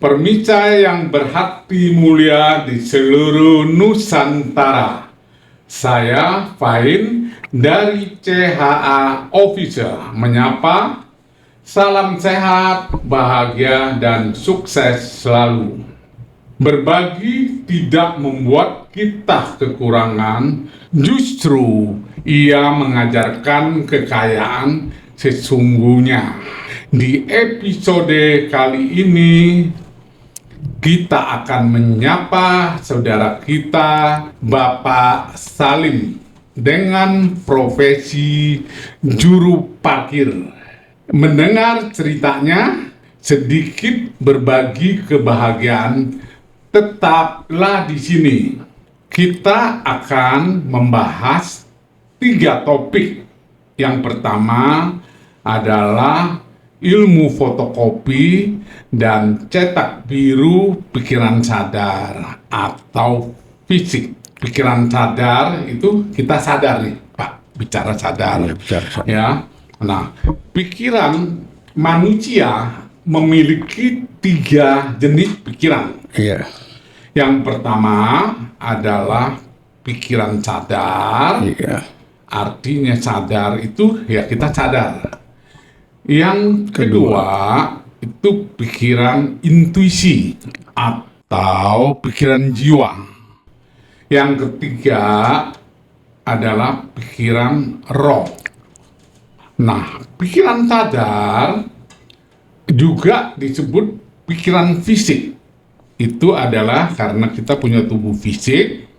Permisa yang berhati mulia di seluruh Nusantara. Saya Fahin dari CHA Official menyapa. Salam sehat, bahagia, dan sukses selalu. Berbagi tidak membuat kita kekurangan, justru ia mengajarkan kekayaan sesungguhnya. Di episode kali ini, kita akan menyapa saudara kita, Bapak Salim, dengan profesi juru parkir. Mendengar ceritanya, sedikit berbagi kebahagiaan, tetaplah di sini. Kita akan membahas 3 topik. Yang pertama adalah ilmu fotokopi dan cetak biru pikiran sadar atau fisik. Pikiran sadar itu kita sadar nih, Pak, bicara sadar. Ya. Nah, pikiran manusia memiliki 3 jenis pikiran. Iya. Yang pertama adalah pikiran sadar. Iya. Artinya sadar itu ya kita sadar. Yang kedua itu pikiran intuisi atau pikiran jiwa. Yang ketiga adalah pikiran roh. Nah, pikiran sadar juga disebut pikiran fisik. Itu adalah karena kita punya tubuh fisik.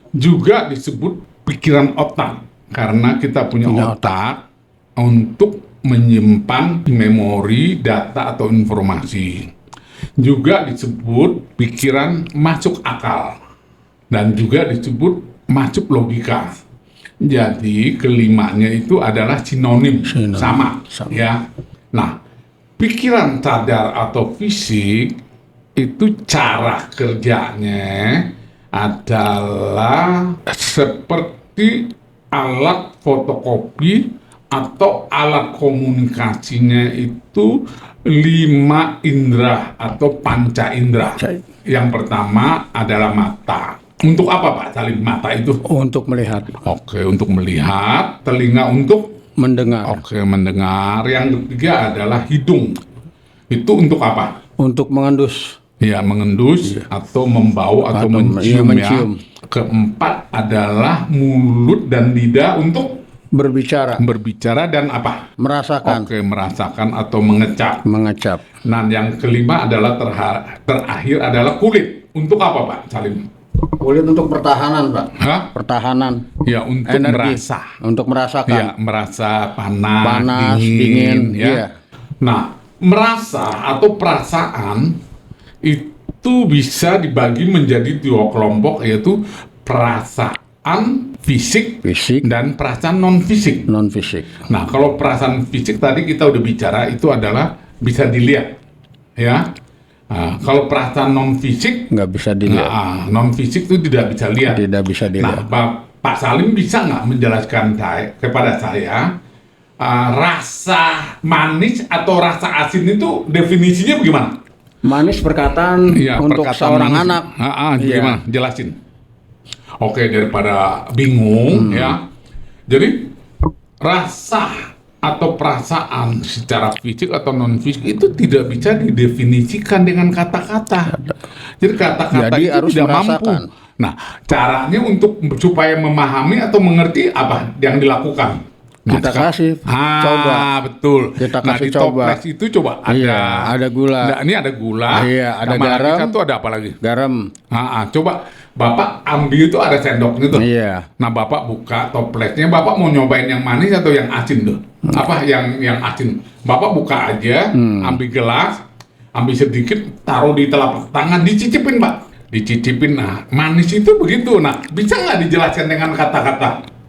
Juga disebut pikiran otak karena kita punya otak untuk menyimpan memori, data, atau informasi. Juga disebut pikiran masuk akal dan juga disebut masuk logika. Jadi kelimanya itu adalah sinonim. Sama. Ya. Nah, pikiran sadar atau fisik itu cara kerjanya adalah seperti alat fotokopi atau alat komunikasinya itu 5 indera atau panca indera. Yang pertama adalah mata. Untuk apa, Pak Salim, mata itu? Untuk melihat. Oke, untuk melihat. Telinga untuk mendengar. Oke, mendengar. Yang ketiga adalah hidung. Itu untuk apa? Untuk mengendus. Ya, mengendus atau membau atau mencium, ya. Keempat adalah mulut dan lidah untuk berbicara dan apa? Merasakan. Oke, merasakan atau mengecap. Nah, yang kelima adalah terakhir adalah kulit. Untuk apa, Pak Salim? Kulit untuk pertahanan, Pak. Hah? Pertahanan. Ya, untuk energi. merasa. Untuk merasakan. Ya, merasa panas, dingin. Ya. Iya. Nah, merasa atau perasaan itu bisa dibagi menjadi 2 kelompok, yaitu perasaan fisik dan perasaan non fisik. Nah, kalau perasaan fisik tadi kita udah bicara, itu adalah bisa dilihat, ya. Nah, kalau perasaan non fisik nggak bisa dilihat. Non fisik itu tidak bisa lihat. Tidak bisa dilihat. Nah, Pak Salim bisa nggak menjelaskan kepada saya rasa manis atau rasa asin itu definisinya bagaimana? Manis perkataan untuk seorang manis. anak. Gimana? Jelasin. Oke, daripada bingung, ya. Jadi rasa atau perasaan secara fisik atau non fisik itu tidak bisa didefinisikan dengan kata-kata. Jadi kata-kata itu harus tidak merasakan. mampu. Nah, caranya untuk supaya memahami atau mengerti apa yang dilakukan? Kita kasih coba. Betul. Kita nah, kasih di coba. toples itu coba ada gula. Nah, ini ada gula. Iya, ada garam. Satu ada apa lagi? Garam. Coba Bapak ambil itu ada sendok gitu. Iya. Nah, Bapak buka toplesnya, Bapak mau nyobain yang manis atau yang asin tuh? Apa yang asin? Bapak buka aja, ambil gelas, ambil sedikit, taruh di telapak tangan, dicicipin, Pak. Dicicipin. Nah, manis itu begitu. Nah, bisa nggak dijelaskan dengan kata-kata?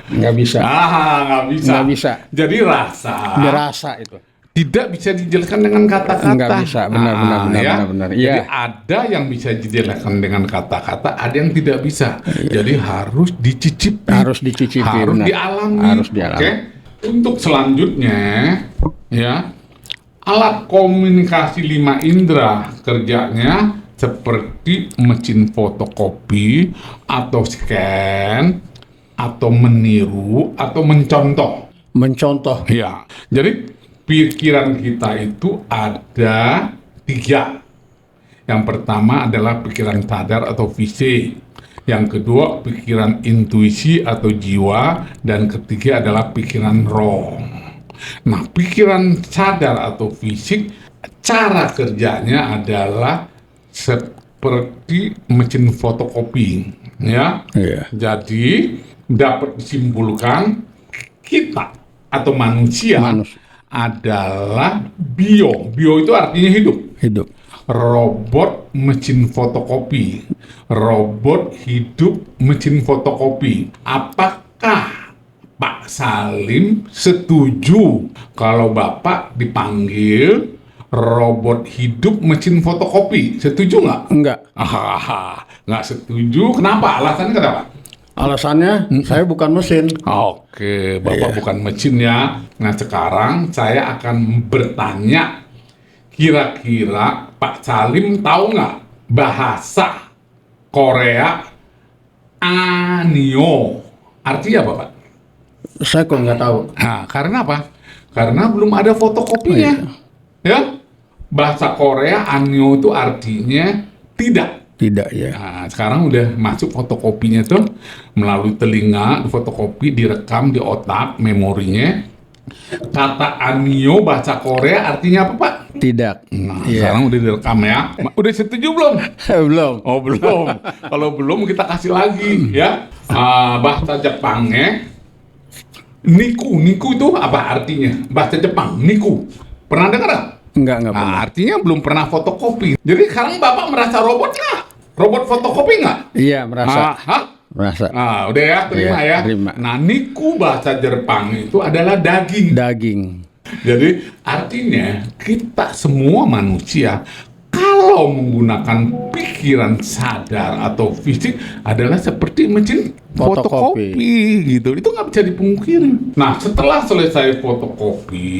Nggak bisa. Nggak bisa. Jadi rasa itu tidak bisa dijelaskan dengan kata-kata. Nggak bisa, benar. Jadi ada yang bisa dijelaskan dengan kata-kata, ada yang tidak bisa. Jadi harus dicicipi. Harus dialami. Harus dialami. Oke. Untuk selanjutnya, ya, Alat komunikasi lima indera kerjanya seperti mesin fotokopi atau scan atau meniru atau mencontoh. Mencontoh. Ya, jadi pikiran kita itu ada 3. Yang pertama adalah pikiran sadar atau fisik. Yang kedua pikiran intuisi atau jiwa, dan ketiga adalah pikiran roh. Nah, pikiran sadar atau fisik, cara kerjanya adalah seperti mesin fotokopi, ya. Iya. Jadi dapat disimpulkan kita atau manusia adalah bio. Bio itu artinya hidup. Hidup. Robot mesin fotokopi. Robot hidup mesin fotokopi. Apakah Pak Salim setuju kalau Bapak dipanggil robot hidup mesin fotokopi? Setuju nggak? Enggak. Nggak setuju. Kenapa? Alasannya kenapa? Alasannya saya bukan mesin. Oke, Bapak bukan mesin ya. Nah, sekarang saya akan bertanya, kira-kira Pak Salim tahu nggak bahasa Korea Anio? Artinya apa, Pak? Saya kok nggak tahu. Nah, karena apa? Karena belum ada fotokopinya. Ya, bahasa Korea Anio itu artinya tidak. Tidak ya. Nah, sekarang udah masuk fotokopinya tuh melalui telinga, fotokopi direkam di otak, memorinya. Kata Anio bahasa Korea artinya apa, Pak? Tidak. Nah, sekarang udah direkam ya. Udah setuju belum? Belum. Oh, belum. Kalau belum kita kasih lagi ya. Bahasa Jepangnya Niku. Niku itu apa artinya? Bahasa Jepang, Niku. Pernah dengar nggak? Enggak Nah, pernah. artinya belum pernah fotokopi. Jadi sekarang Bapak merasa robot nggak? Robot fotokopi nggak? Iya, merasa. Hah? Merasa. Nah, udah ya, terima Iya, ya. terima. Nah, Niku bahasa Jepang itu adalah daging. Daging. Jadi artinya kita semua manusia kalau menggunakan pikiran sadar atau fisik adalah seperti mesin fotokopi gitu. Itu nggak bisa dipungkiri. Nah, setelah selesai fotokopi,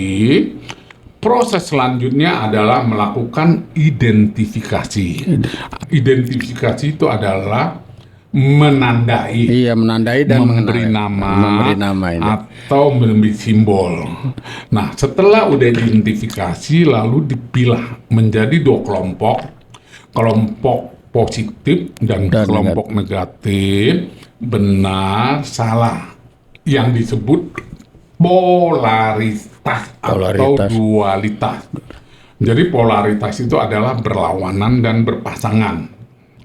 proses selanjutnya adalah melakukan identifikasi. Identifikasi itu adalah menandai, Iya, menandai dan memberi mengenali. nama, ini. atau memberi simbol. Nah, setelah udah identifikasi lalu dipilah menjadi 2 kelompok. Kelompok positif dan kelompok negatif, benar, salah. Yang disebut polaritas atau dualitas. Jadi polaritas itu adalah berlawanan dan berpasangan.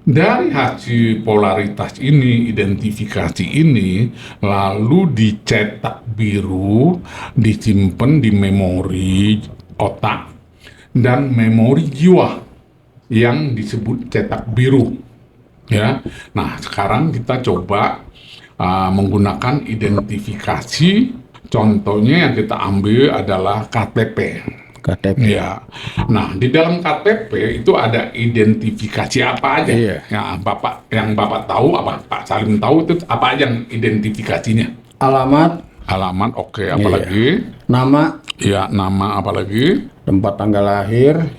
Dari hasil polaritas ini, identifikasi ini, lalu dicetak biru, disimpan di memori otak dan memori jiwa yang disebut cetak biru. Ya, nah sekarang kita coba menggunakan identifikasi. Contohnya yang kita ambil adalah KTP. KTP. Ya. Nah, di dalam KTP itu ada identifikasi apa aja? Iya. Ya, yang Bapak tahu apa? Pak Salim tahu itu apa aja yang identifikasinya? Alamat. Alamat, oke. Apalagi? Nama. Ya, nama apalagi? Tempat tanggal lahir.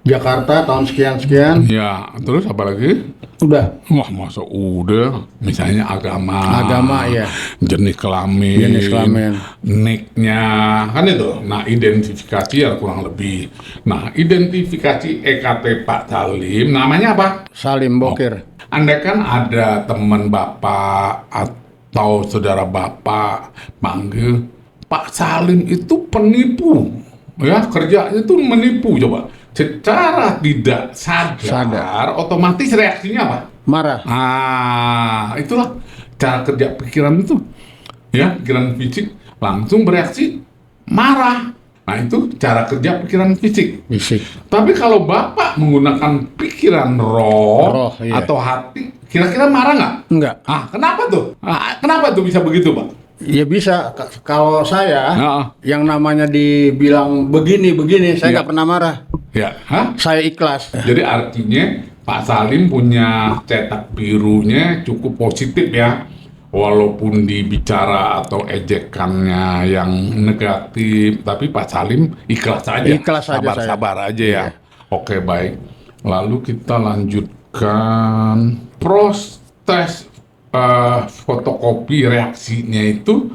Jakarta tahun sekian-sekian. Ya, terus apalagi? Udah. Wah, masa udah? Misalnya agama. Agama ya. Jenis kelamin. Jenis kelamin. Nicknya, kan itu. Nah, identifikasi ya kurang lebih. Nah, identifikasi EKT Pak Salim, namanya apa? Salim Bokir. Anda kan ada teman Bapak atau saudara Bapak panggil, Pak Salim itu penipu. Ya, kerjanya itu menipu, coba. Secara tidak sadar, otomatis reaksinya apa? Marah. Itulah cara kerja pikiran itu. Ya, pikiran fisik langsung bereaksi marah. Nah, itu cara kerja pikiran fisik. Tapi kalau Bapak menggunakan pikiran roh iya. atau hati, kira-kira marah nggak? Enggak. Kenapa tuh? Kenapa tuh bisa begitu, Pak? Ya bisa. Kalau saya yang namanya dibilang begini, saya nggak pernah marah. Ya, Saya ikhlas. Jadi artinya Pak Salim punya cetak birunya cukup positif ya. walaupun dibicara atau ejekannya yang negatif, tapi Pak Salim ikhlas aja, sabar-sabar aja ya. Oke, baik. Lalu kita lanjutkan proses fotokopi reaksinya itu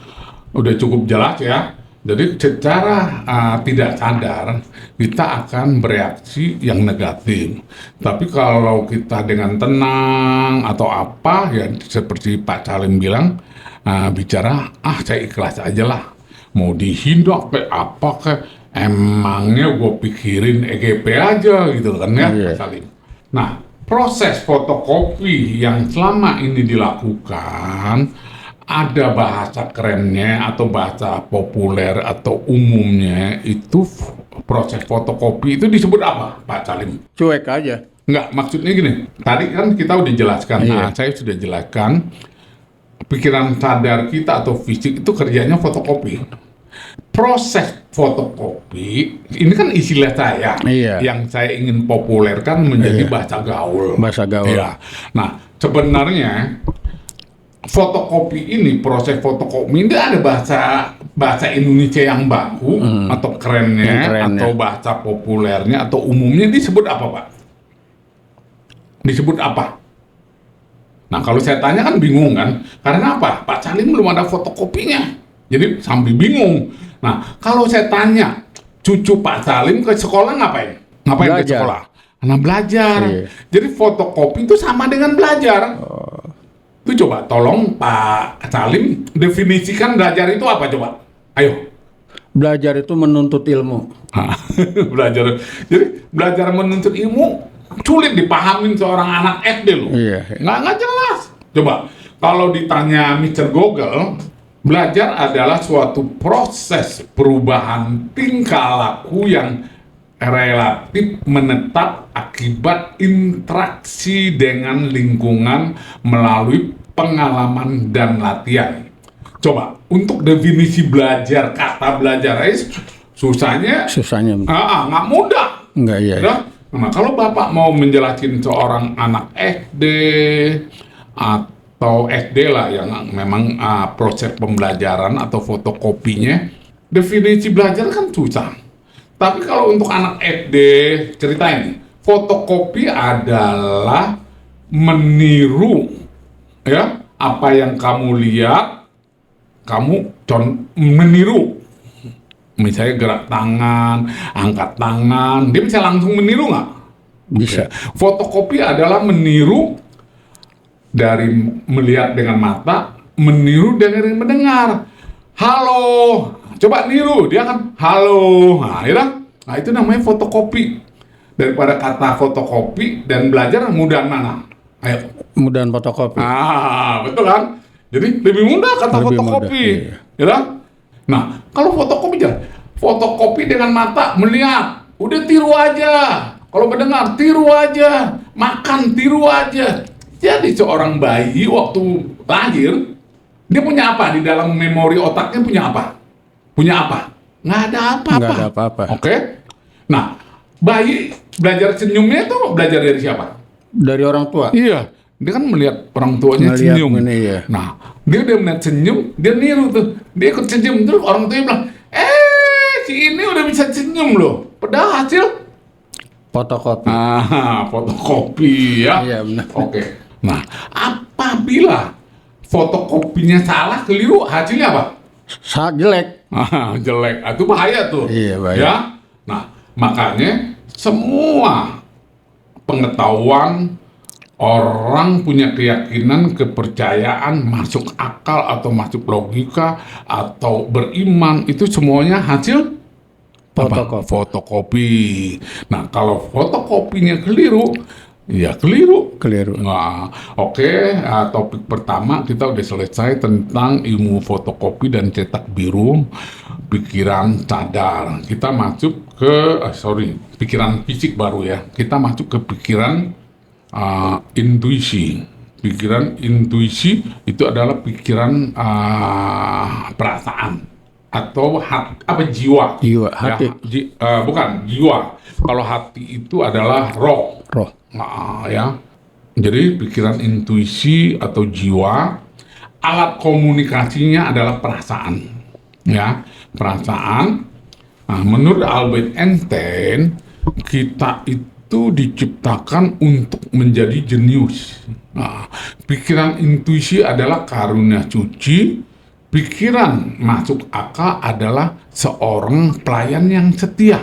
udah cukup jelas ya. Jadi secara tidak sadar kita akan bereaksi yang negatif. Tapi kalau kita dengan tenang atau apa ya seperti Pak Salim bilang bicara saya ikhlas aja lah. Mau dihindak kayak apa kayak emangnya gue pikirin EGP aja gitu kan ya Pak Salim. Nah, proses fotokopi yang selama ini dilakukan ada bahasa kerennya atau bahasa populer atau umumnya itu proses fotokopi itu disebut apa, Pak Salim? Cuek aja. Enggak, maksudnya gini. Tadi kan kita udah jelaskan, saya sudah jelaskan pikiran sadar kita atau fisik itu kerjanya fotokopi. Proses fotokopi ini kan istilah saya yang saya ingin populerkan menjadi bahasa gaul. Bahasa gaul. Ya. Nah, sebenarnya fotokopi ini, proses fotokopi ini ada bahasa Indonesia yang baku atau kerennya atau bahasa populernya atau umumnya disebut apa, Pak? Disebut apa? Nah, kalau saya tanya kan bingung kan? Karena apa? Pak Salim belum ada fotokopinya. Jadi sambil bingung. Nah, kalau saya tanya cucu Pak Salim ke sekolah ngapain? Ngapain ke sekolah? Karena belajar. Jadi fotokopi itu sama dengan belajar. Itu coba tolong Pak Salim definisikan belajar itu apa coba? Ayo. Belajar itu menuntut ilmu. Belajar. Jadi belajar menuntut ilmu sulit dipahamin seorang anak SD loh. Nggak jelas. Coba kalau ditanya Mr. Google, belajar adalah suatu proses perubahan tingkah laku yang relatif menetap akibat interaksi dengan lingkungan melalui pengalaman dan latihan. Coba untuk definisi belajar, kata belajar susahnya nggak mudah. Nggak, Nah, kalau Bapak mau menjelaskan seorang anak SD atau SD lah yang memang proses pembelajaran atau fotokopinya, definisi belajar kan susah. Tapi kalau untuk anak SD, ceritain, fotokopi adalah meniru ya apa yang kamu lihat, kamu meniru. Misalnya gerak tangan, angkat tangan, dia bisa langsung meniru nggak? Bisa. Fotokopi adalah meniru dari melihat dengan mata, meniru dari mendengar. Halo, coba niru, dia kan halo. Nah, itu namanya fotokopi. Daripada kata fotokopi dan belajar mudahan mana? Ayo. Mudahan fotokopi. Betul kan? Jadi lebih mudah kata fotokopi. Ya kan? Nah, kalau fotokopi fotokopi dengan mata melihat, udah tiru aja. Kalau mendengar tiru aja, makan tiru aja. Jadi seorang bayi waktu lahir, dia punya apa di dalam memori otaknya punya apa? Punya apa? Nggak ada apa-apa. Oke? Nah, bayi belajar senyumnya itu belajar dari siapa? Dari orang tua. Iya, dia kan melihat orang tuanya senyum. Nah, dia udah melihat senyum, dia niru tuh. Dia ikut senyum, terus orang tuanya bilang, si ini udah bisa senyum loh. Padahal hasil fotokopi. Fotokopi ya. Iya, benar. Oke. Nah, apabila fotokopinya salah, keliru, hasilnya apa? Sangat jelek. Jelek. Itu bahaya tuh. Iya, bahaya. Ya. Nah, makanya semua pengetahuan orang punya keyakinan, kepercayaan, masuk akal atau masuk logika atau beriman itu semuanya hasil fotokopi. Nah, kalau fotokopinya keliru, ya keliru. Nah, oke. Topik pertama kita udah selesai tentang ilmu fotokopi dan cetak biru, pikiran sadar. Kita masuk ke pikiran fisik baru ya. Kita masuk ke pikiran intuisi. Pikiran intuisi itu adalah pikiran perasaan atau jiwa. Hati. Bukan jiwa. Kalau hati itu adalah roh. Roh. Ya. Jadi pikiran intuisi atau jiwa alat komunikasinya adalah perasaan, ya, perasaan. Nah, menurut Albert Einstein, kita itu diciptakan untuk menjadi jenius. Nah, pikiran intuisi adalah karunia suci, pikiran masuk akal adalah seorang pelayan yang setia.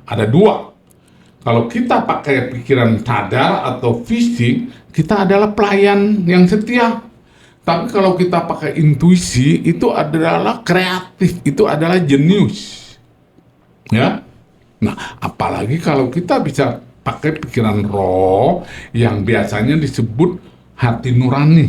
Ada dua. Kalau kita pakai pikiran sadar atau fisik, kita adalah pelayan yang setia. Tapi kalau kita pakai intuisi, itu adalah kreatif, itu adalah jenius. Ya. Nah, apalagi kalau kita bisa pakai pikiran roh yang biasanya disebut hati nurani.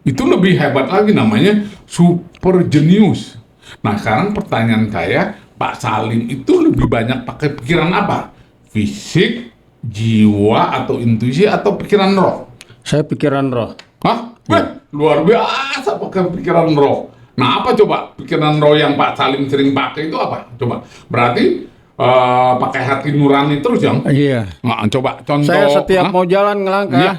Itu lebih hebat lagi, namanya super jenius. Nah, sekarang pertanyaan saya, Pak Salim itu lebih banyak pakai pikiran apa? Fisik, jiwa, atau intuisi, atau pikiran roh? Saya pikiran roh. Hah? Luar biasa pakai pikiran roh. Nah, apa coba pikiran roh yang Pak Salim sering pakai itu apa? Coba. Berarti pakai hati nurani terus, yang? Iya. Nah, coba contoh. Saya setiap mau jalan ngelangkah. Iya.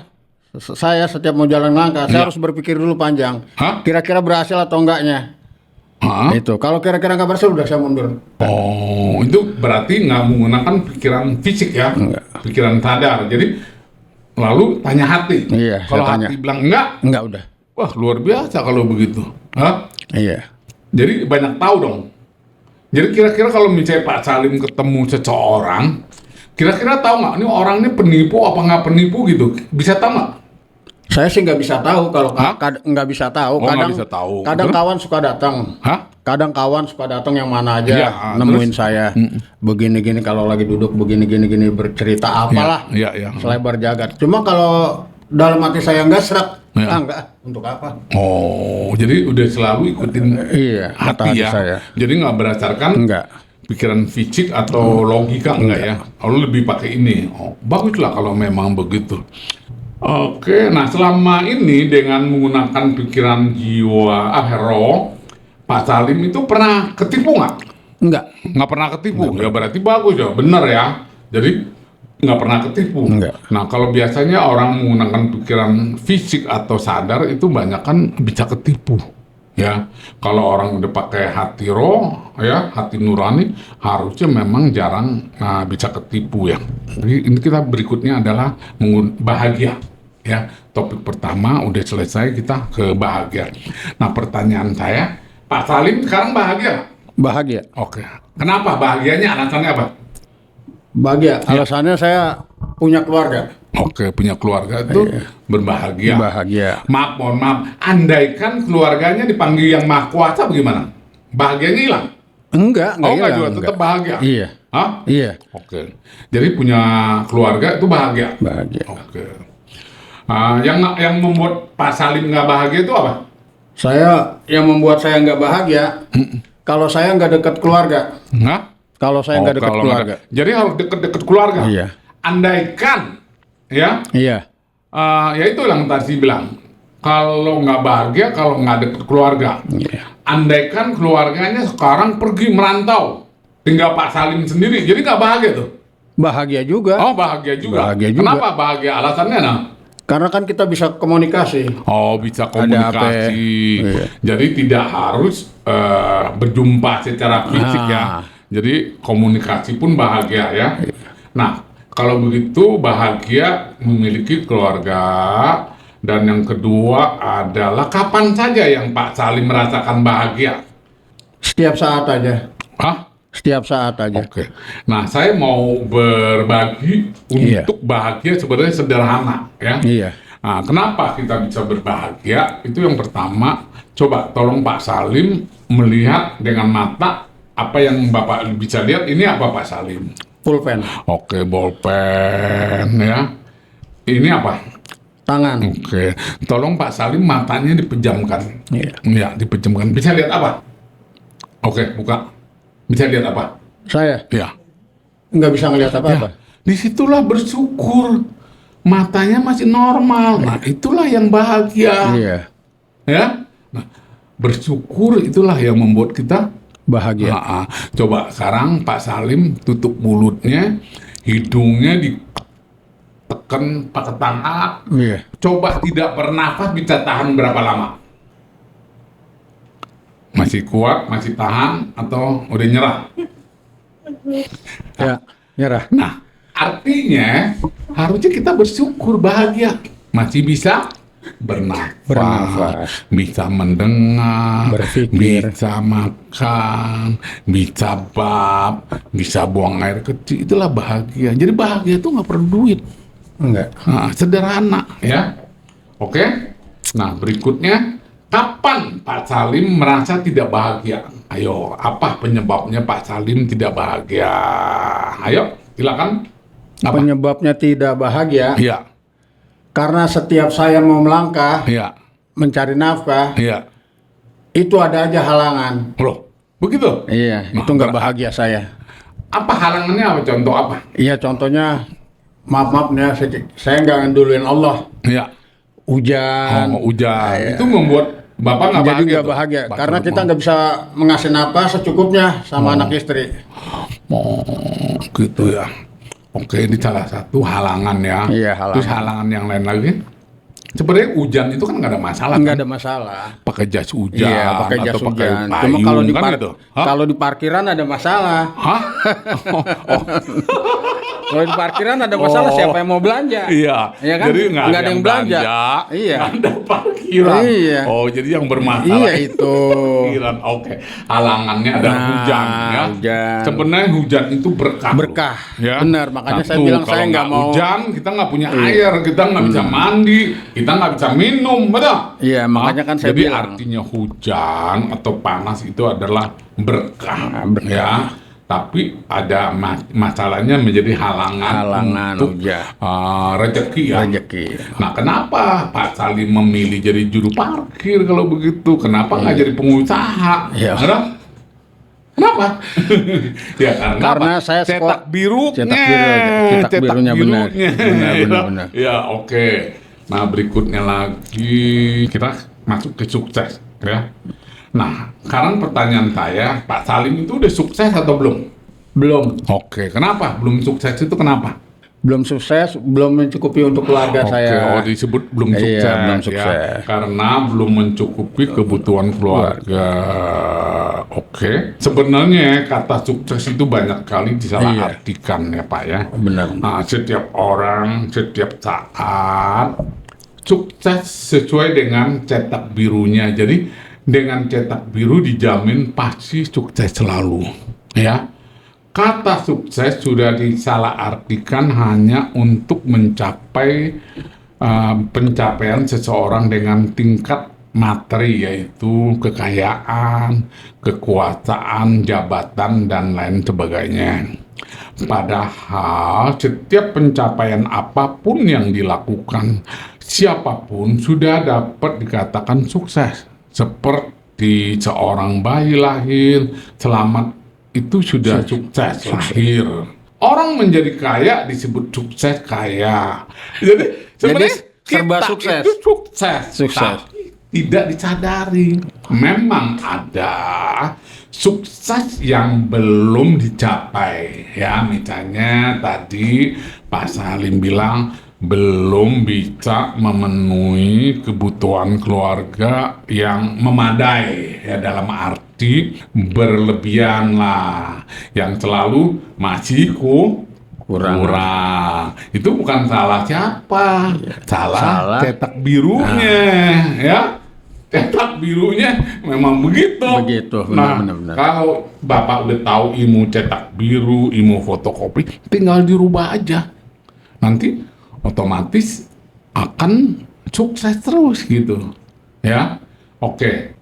Saya setiap mau jalan ngelangkah, saya Iya. harus berpikir dulu panjang. Hah? Kira-kira berhasil atau enggaknya. Hah? Itu. Kalau kira-kira nggak berhasil, udah saya mundur. Oh, itu berarti nggak menggunakan pikiran fisik ya? Enggak. Pikiran sadar. Jadi lalu tanya hati. Iya, Kalau saya tanya. hati bilang enggak, Enggak, udah. wah luar biasa kalau begitu. Hah? Iya. Jadi banyak tahu dong. Jadi kira-kira kalau misalnya Pak Salim ketemu seseorang, kira-kira tahu nggak, ini orang ini penipu apa nggak penipu gitu? Bisa tahu nggak? Saya sih nggak bisa tahu kalau Hah? nggak bisa tahu. Oh, nggak Kadang bisa tahu. kadang Terus? kawan suka datang. Hah? Kadang kawan suka datang yang mana aja Iya, nemuin terus? saya. Begini-gini kalau lagi duduk begini-gini bercerita apalah. Iya, iya. Selebar jagat. Cuma kalau dalam hati saya nggak serak, Iya. enggak. Untuk apa? Oh, jadi udah selalu ikutin Iya, kata hati hati ya. saya. Jadi nggak berdasarkan Enggak. pikiran fisik atau logika, enggak ya? Kalau lebih pakai ini. Oh, baguslah kalau memang begitu. Oke, nah selama ini dengan menggunakan pikiran jiwa roh, Pak Salim itu pernah ketipu nggak? Enggak. Nggak pernah ketipu, ya berarti bagus ya, benar ya. Jadi nggak pernah ketipu. Enggak. Nah, kalau biasanya orang menggunakan pikiran fisik atau sadar itu banyak kan bisa ketipu. Ya, kalau orang udah pakai hati roh, ya hati nurani, harusnya memang jarang bisa ketipu ya. Jadi ini kita berikutnya adalah bahagia. Ya, topik pertama udah selesai, kita ke bahagia. Nah, pertanyaan saya, Pak Salim sekarang bahagia nggak? Bahagia. Oke, kenapa bahagianya? Alasannya apa? Bahagia. Alasannya saya punya keluarga. Oke, punya keluarga itu berbahagia. Bahagia. Maaf, mohon maaf. Andaikan keluarganya dipanggil yang maha kuasa, bagaimana? Bahagianya hilang? Enggak Enggak hilang, juga, tetap bahagia. Iya. Hah? Iya. Oke. Jadi punya keluarga itu bahagia. Bahagia. Oke. Yang membuat Pak Salim nggak bahagia itu apa? Yang membuat saya nggak bahagia, kalau saya nggak dekat keluarga. Hah? Kalau saya nggak dekat kalau keluarga. jadi harus deket-deket keluarga. Iya. Andaikan, ya, Iya. ya itu yang tadi bilang. Kalau nggak bahagia, kalau nggak deket keluarga. Iya. Andaikan keluarganya sekarang pergi merantau, tinggal Pak Salim sendiri, jadi nggak bahagia tuh. Bahagia juga. Oh, bahagia juga. Bahagia juga. Kenapa bahagia? Alasannya nah? Karena kan kita bisa komunikasi. Oh, bisa Ada komunikasi. Iya. Jadi tidak harus berjumpa secara fisik ya. Jadi komunikasi pun bahagia ya. Nah, kalau begitu bahagia memiliki keluarga. Dan yang kedua adalah kapan saja yang Pak Salim merasakan bahagia? Setiap saat aja. Hah? Setiap saat aja. Oke. Nah, saya mau berbagi Iya. untuk bahagia sebenarnya sederhana ya. Iya. Nah, kenapa kita bisa berbahagia? Itu yang pertama, coba tolong Pak Salim melihat dengan mata apa yang Bapak bisa lihat. Ini apa Pak Salim? Pulpen. Oke, bolpen ya. Ini apa? Tangan. Oke, tolong Pak Salim matanya dipejamkan. Iya. Ya, dipejamkan. Bisa lihat apa? Oke, buka. Bisa lihat apa? Saya Ya. nggak bisa ngelihat apa-apa. Disitulah bersyukur. Matanya masih normal. Nah, itulah yang bahagia. Iya. Ya. Nah, bersyukur itulah yang membuat kita Bahagia. Coba sekarang Pak Salim tutup mulutnya, hidungnya ditekan teken pakai tangan. Iya. Coba tidak bernafas bisa tahan berapa lama? Masih kuat, masih tahan, atau udah nyerah? Ya, nyerah. Nah, artinya harusnya kita bersyukur, bahagia. Masih bisa bernafas, bisa mendengar, berpikir, bisa makan, bisa bab, bisa buang air kecil. Itulah bahagia. Jadi bahagia itu nggak perlu duit. Enggak. Nah, sederhana ya. Oke. Nah, berikutnya, kapan Pak Salim merasa tidak bahagia? Ayo, apa penyebabnya Pak Salim tidak bahagia? Ayo, silakan. Apa? Penyebabnya tidak bahagia? Iya. Karena setiap saya mau melangkah, Iya. mencari nafkah, Iya. itu ada aja halangan. Loh, begitu? Iya, Nah, itu nggak bahagia saya. Apa halangannya? Apa contoh apa? Iya, contohnya, maaf nih, saya nggak ngandulin Allah. Iya. Hujan. Hujan. Iya. Itu membuat Bapak nggak Jadi bahagia. nggak tuh? bahagia, Pak karena Salim. kita nggak bisa mengasih nafkah secukupnya sama anak istri. Oh, gitu ya. Oke, ini salah satu halangan ya. Iya, halangan. Terus halangan yang lain lagi? Sebenarnya hujan itu kan nggak ada masalah. Nggak kan? ada masalah. Pakai jas hujan, Iya, pakai jas atau pakai hujan. payung, Cuma kalau di kan gitu. Hah? kalau di parkiran ada masalah. Hah? Oh, Kalau di parkiran ada masalah, siapa yang mau belanja? iya. Iya kan? Jadi nggak ada yang belanja. Iya. Nggak ada parkiran. Iya. Oh, jadi yang bermasalah. Iya itu. Parkiran. Oke. Halangannya ada Nah, hujan ya. hujan. Sebenarnya hujan itu berkah. Berkah. Ya. Benar, makanya saya Satu, bilang kalau saya nggak mau. hujan, kita nggak punya air, kita nggak bisa mandi, kita nggak bisa minum, betul? Iya, makanya kan saya Jadi bilang. artinya hujan atau panas itu adalah berkah, berkah. ya. Tapi ada masalahnya menjadi halangan untuk hujan. rezeki ya. Rezeki. Nah, kenapa Pak Salim memilih jadi juru parkir kalau begitu? Kenapa nggak jadi pengusaha? Iya. Kenapa? Ya Karena apa? saya cetak birunya. cetak birunya benar. Benar. Ya, oke. Nah, berikutnya lagi kita masuk ke sukses ya. Nah, sekarang pertanyaan saya, Pak Salim itu udah sukses atau belum? Belum. Oke, kenapa? Belum sukses itu kenapa? Belum sukses, belum mencukupi untuk keluarga saya. Oh, disebut belum Iya, sukses, belum ya. sukses. Karena belum mencukupi kebutuhan keluarga. Oke. Sebenarnya kata sukses itu banyak kali disalahartikan ya Pak ya. Benar. Nah, setiap orang, setiap saat sukses sesuai dengan cetak birunya. Jadi dengan cetak biru dijamin pasti sukses selalu, ya. Kata sukses sudah disalahartikan hanya untuk mencapai pencapaian seseorang dengan tingkat materi, yaitu kekayaan, kekuasaan, jabatan, dan lain sebagainya. Padahal setiap pencapaian apapun yang dilakukan siapapun sudah dapat dikatakan sukses. Seperti seorang bayi lahir, selamat itu sudah sukses lahir. Orang menjadi kaya disebut sukses kaya. Jadi sebenarnya serba kita sukses. itu sukses. Sukses. Tapi tidak disadari. Memang ada sukses yang belum dicapai. Ya, misalnya tadi Pak Salim bilang belum bisa memenuhi kebutuhan keluarga yang memadai, ya, dalam arti berlebihan lah, yang selalu masih kurang. Itu bukan salah siapa, salah cetak birunya, ya. Cetak birunya memang begitu. Benar. Kalau Bapak udah tahu ilmu cetak biru, ilmu fotokopi, tinggal dirubah aja. Nanti otomatis akan sukses terus gitu, ya. Oke,